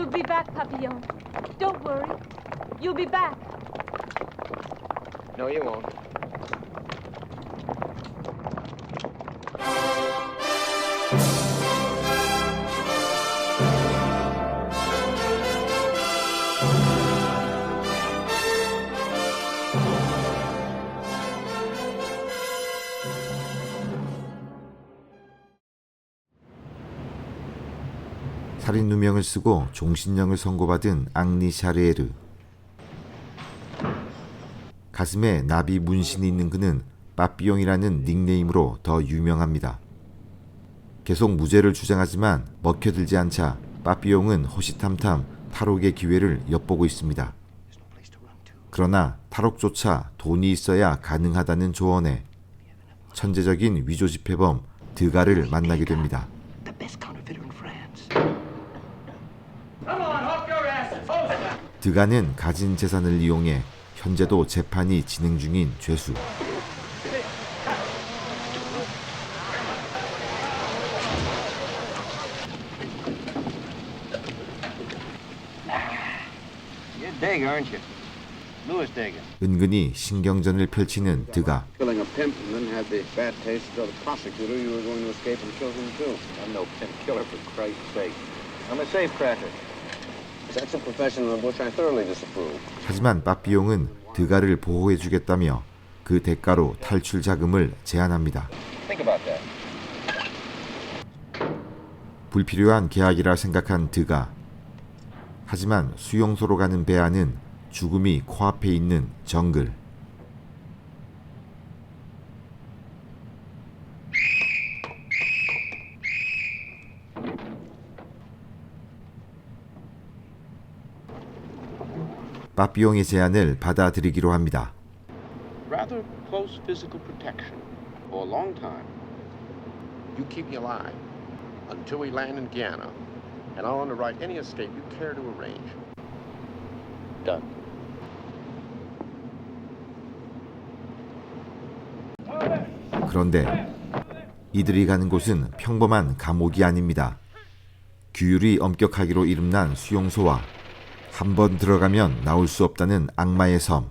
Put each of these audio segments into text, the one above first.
You'll be back, Papillon. Don't worry. You'll be back. No, you won't. 살인 누명을 쓰고 종신형을 선고받은 앙리 샤르에르. 가슴에 나비 문신이 있는 그는 빠삐용이라는 닉네임으로 더 유명합니다. 계속 무죄를 주장하지만 먹혀들지 않자 빠삐용은 호시탐탐 탈옥의 기회를 엿보고 있습니다. 그러나 탈옥조차 돈이 있어야 가능하다는 조언에 천재적인 위조지폐범 드가를 만나게 됩니다. 드가는 가진 재산을 이용해 현재도 재판이 진행 중인 죄수. Dega, aren't you? Louis Dega. 은근히 신경전을 펼치는 드가. Killing a pimp and then had the bad taste to tell the prosecutor you were going to escape and kill him too. I'm no pimp killer, for Christ's sake. I'm a safecracker. That's a profession of which I thoroughly disapprove. 하지만 빠삐용은 드가를 보호해주겠다며 그 대가로 탈출 자금을 제안합니다. Think about that. 불필요한 계약이라 생각한 드가. 하지만 수용소로 가는 배 안은 죽음이 코앞에 있는 정글. 빠삐용의 제안을 받아들이기로 합니다. Rather close physical protection for a long time. You keep me alive until we land in Guyana, and I'll underwrite any escape you care to arrange. Done. 그런데 이들이 가는 곳은 평범한 감옥이 아닙니다. 규율이 엄격하기로 이름난 수용소와 한 번 들어가면 나올 수 없다는 악마의 섬.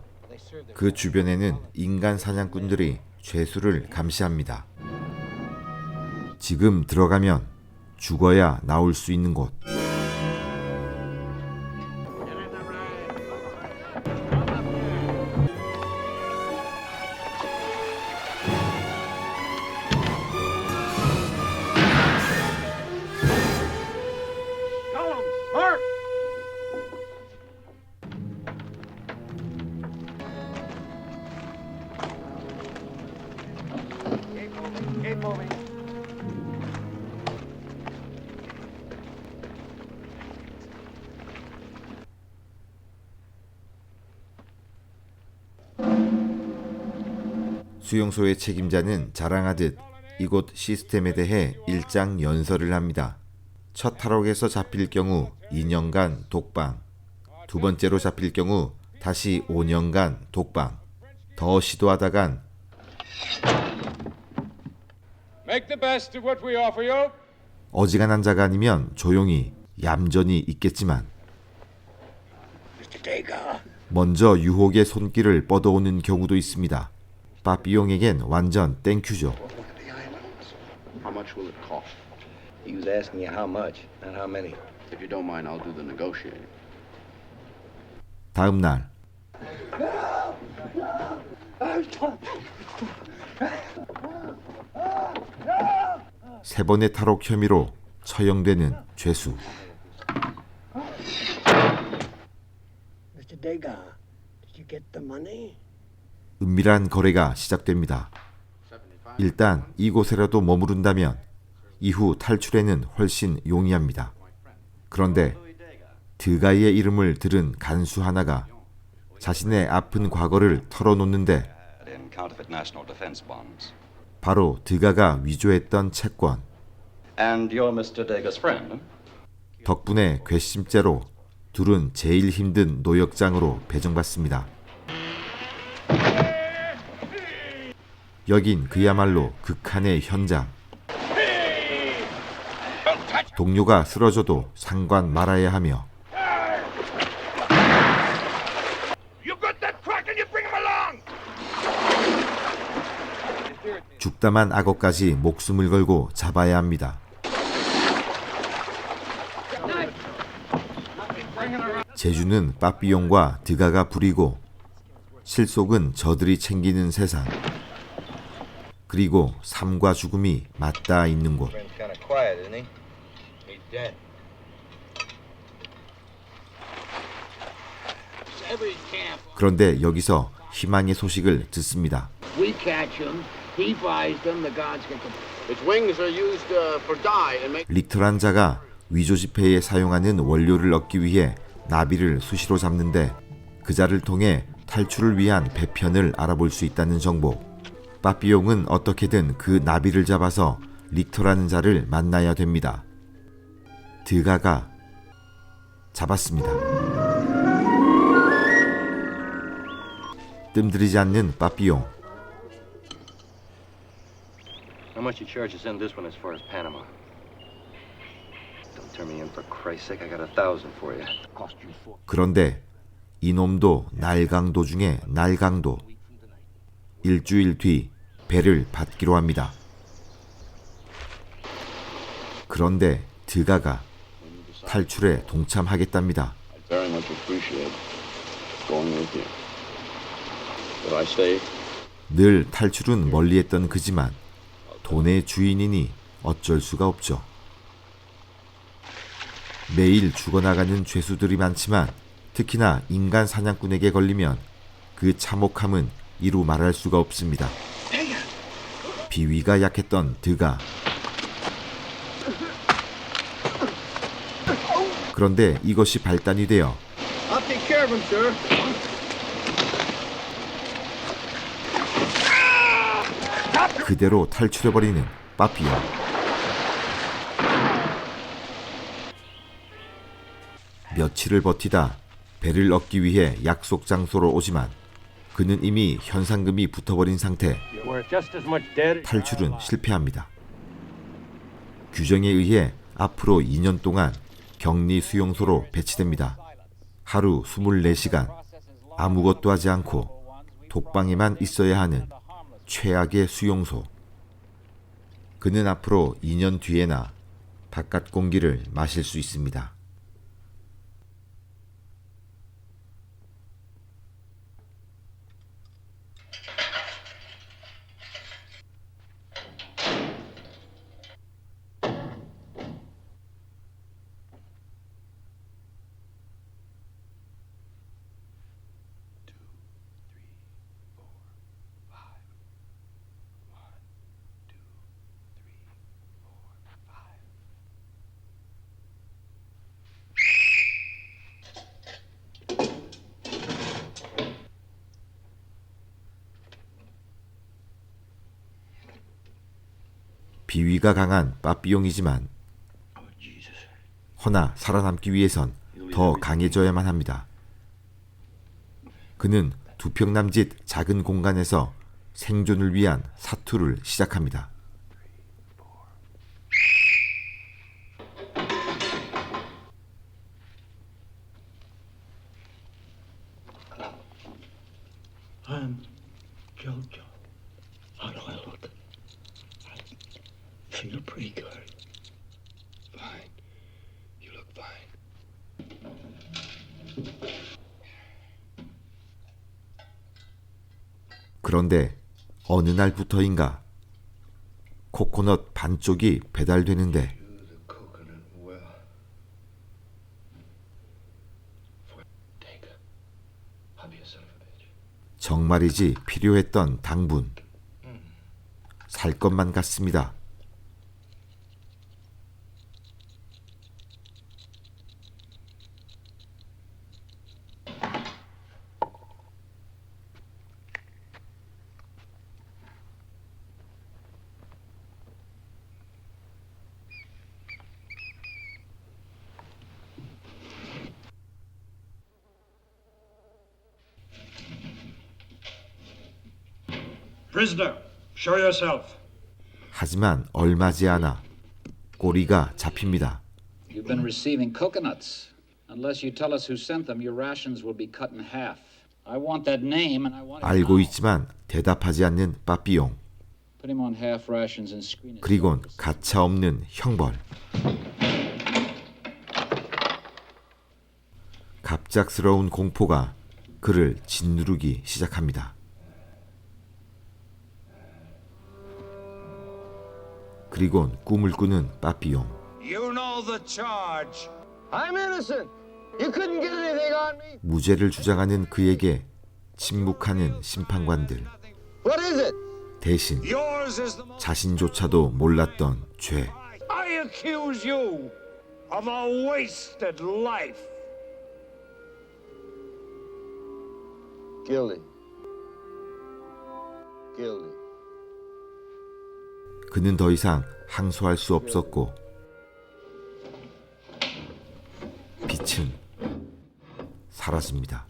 그 주변에는 인간 사냥꾼들이 죄수를 감시합니다. 지금 들어가면 죽어야 나올 수 있는 곳. Keep moving. 수용소의 책임자는 자랑하듯 이곳 시스템에 대해 일장 연설을 합니다. 첫 탈옥에서 잡힐 경우 2년간 독방, 두 번째로 잡힐 경우 다시 5년간 독방, 더 시도하다간 Make the best of what we offer you. 어지간한 자가 아니면 조용히 얌전히 있겠지만 먼저 유혹의 손길을 뻗어오는 경우도 있습니다. 빠삐용에겐 완전 땡큐죠. How much will it cost? He was asking you how much, not how many. If you don't mind, I'll do the negotiating. 다음 날 세 번의 탈옥 혐의로 처형되는 죄수. Mr. Degas, did you get the money? 은밀한 거래가 시작됩니다. 일단 이곳에라도 머무른다면 이후 탈출에는 훨씬 용이합니다. 그런데 드가의 이름을 들은 간수 하나가 자신의 아픈 과거를 털어놓는데 바로 드가가 위조했던 채권. And you're Mr. Degas' friend? 덕분에 괘씸죄로 둘은 제일 힘든 노역장으로 배정받습니다. 여긴 그야말로 극한의 현장. 동료가 쓰러져도 상관 말아야 하며 덕담한 악어까지 목숨을 걸고 잡아야 합니다. 제주는 빠삐용과 드가가 부리고 실속은 저들이 챙기는 세상. 그리고 삶과 죽음이 맞닿아 있는 곳. 그런데 여기서 희망의 소식을 듣습니다. We catch him, he buys them, the gods get them. Its wings are used for dye and make. 릭터란 자가 위조 지폐에 사용하는 원료를 얻기 위해 나비를 수시로 잡는데 그 자를 통해 탈출을 위한 배편을 알아볼 수 있다는 정보. 빠삐용은 어떻게든 그 나비를 잡아서 릭터라는 자를 만나야 됩니다. 드가가 잡았습니다. 뜸들이지 않는 빠삐용. How much you charge us in this one as far as Panama? Don't turn me in for Christ's sake. I got 1,000 for you. 그런데 이놈도 날강도 중에 날강도. 일주일 뒤 배를 받기로 합니다. 그런데 드가가 탈출에 동참하겠답니다. Very much appreciate going with you. But I say. 늘 탈출은 멀리했던 그지만 돈의 주인이니 어쩔 수가 없죠. 매일 죽어나가는 죄수들이 많지만 특히나 인간 사냥꾼에게 걸리면 그 참혹함은 이루 말할 수가 없습니다. 비위가 약했던 드가. 그런데 이것이 발단이 되어 I'll take care of him, sir. 그대로 탈출해버리는 빠삐용. 며칠을 버티다 배를 얻기 위해 약속 장소로 오지만 그는 이미 현상금이 붙어버린 상태. 탈출은 실패합니다. 규정에 의해 앞으로 2년 동안 격리 수용소로 배치됩니다. 하루 24시간 아무것도 하지 않고 독방에만 있어야 하는 최악의 수용소. 그는 앞으로 2년 뒤에나 바깥 공기를 마실 수 있습니다. 비위가 강한 빠삐용이지만 허나 살아남기 위해선 더 강해져야만 합니다. 그는 두 평 남짓 작은 공간에서 생존을 위한 사투를 시작합니다. I'm Jojo. How do I look? I feel pretty good. Fine. You look fine. 그런데 어느 날부터인가 코코넛 반쪽이 배달되는데 정말이지 필요했던 당분. 살 것만 같습니다. Prisoner, show yourself. 하지만 얼마지 않아 꼬리가 잡힙니다. You've been receiving coconuts. Unless you tell us who sent them, your rations will be cut in half. I want that name and I want it 알고 now. 있지만 대답하지 않는 빠삐용. Put him on half rations and screen his 그리곤 가차 없는 형벌. 갑작스러운 공포가 그를 짓누르기 시작합니다. 그리곤 꿈을 꾸는 빠삐용. You know the charge. I'm innocent. You couldn't get anything on me. 무죄를 주장하는 그에게 침묵하는 심판관들. What is it? 대신 Yours is the most. 자신조차도 몰랐던 죄. I accuse you of a wasted life. Guilty. Guilty. 그는 더 이상 항소할 수 없었고 빛은 사라집니다.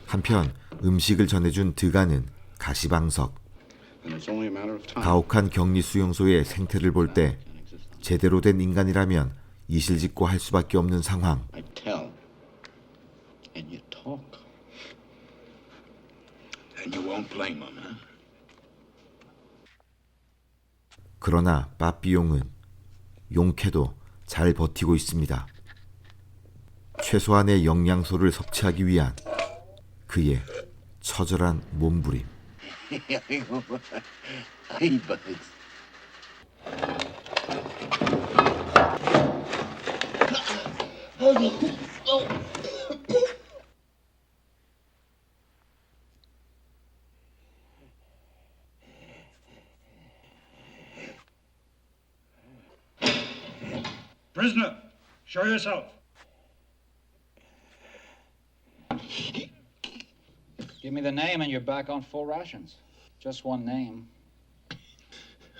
한편 음식을 전해준 드가는 가시방석, And it's only a matter of time. 가혹한 격리 수용소의 생태를 볼 때 제대로 된 인간이라면 이실직고 할 수밖에 없는 상황. I tell. And you talk. And you won't blame him, huh? 그러나 빠삐용은 용케도 잘 버티고 있습니다. 최소한의 영양소를 섭취하기 위한 그의 처절한 몸부림. Hey, buds. Prisoner, show yourself. Give me the name and you're back on full rations. Just one name.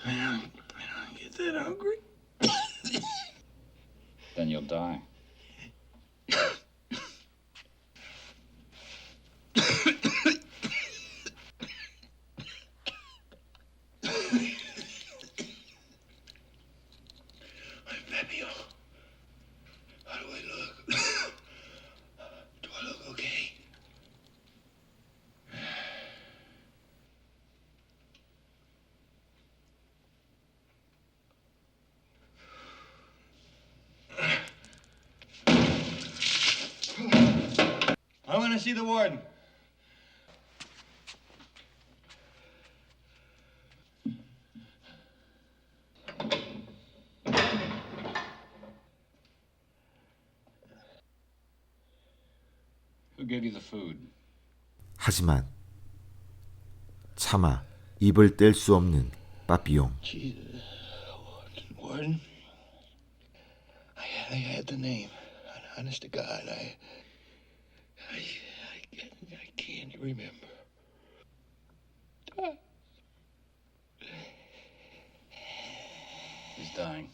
I don't get that hungry. Then you'll die. Fabio, how do I look? Do I look okay? I want to see the warden. Who gave you the food? 하지만 차마 입을 뗄 수 없는 빠삐용. Jesus, warden. I had the name. Honest to God, I can't remember. He's dying.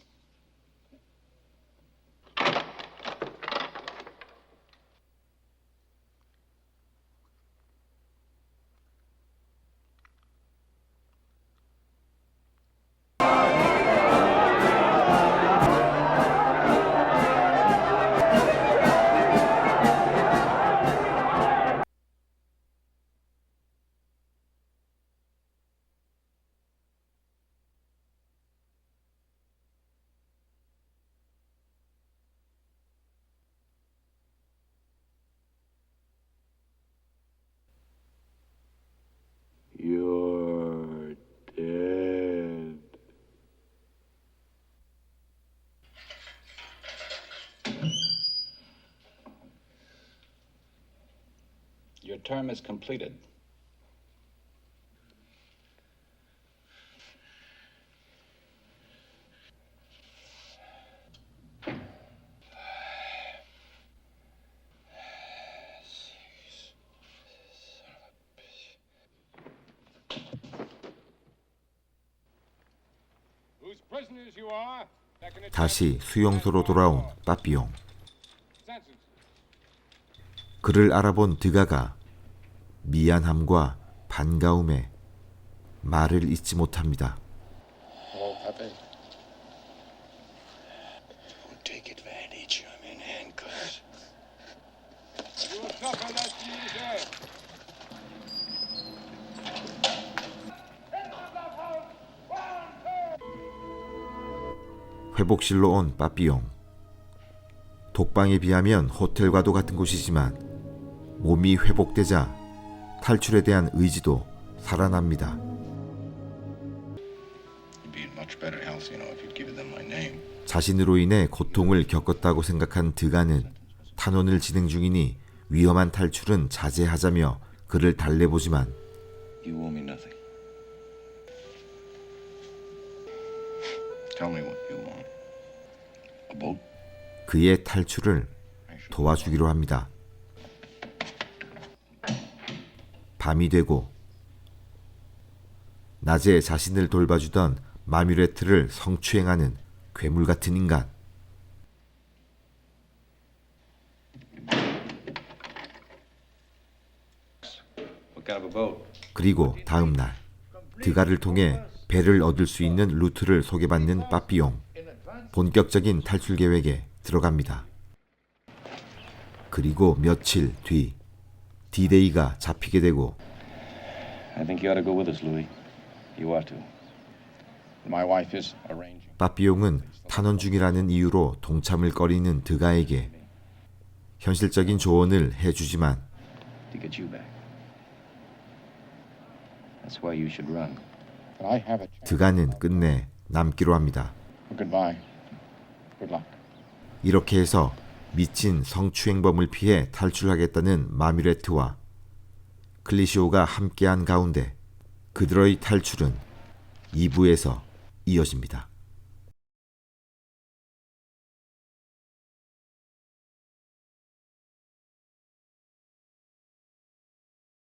You're dead. Your term is completed. Whose prisoners you are? 다시 수용소로 돌아온 빠삐용. 그를 알아본 드가가 미안함과 반가움에 말을 잇지 못합니다. Hello, Pepe. 회복실로 온 빠삐용. 독방에 비하면 호텔과도 같은 곳이지만 몸이 회복되자 탈출에 대한 의지도 살아납니다. 자신으로 인해 고통을 겪었다고 생각한 드가는 탄원을 진행 중이니 위험한 탈출은 자제하자며 그를 달래보지만 그의 탈출을 도와주기로 합니다. 밤이 되고 낮에 자신을 돌봐주던 마뮤레트를 성추행하는 괴물 같은 인간. 그리고 다음 날 드가를 통해 배를 얻을 수 있는 루트를 소개받는 빠삐용. 본격적인 탈출 계획에 들어갑니다. 그리고 며칠 뒤 D-Day가 잡히게 되고 빠삐용은 탄원 중이라는 이유로 동참을 꺼리는 드가에게 현실적인 조언을 해주지만 드가는 끝내 남기로 합니다. 이렇게 해서 미친 성추행범을 피해 탈출하겠다는 마뮤레트와 클리시오가 함께한 가운데 그들의 탈출은 2부에서 이어집니다.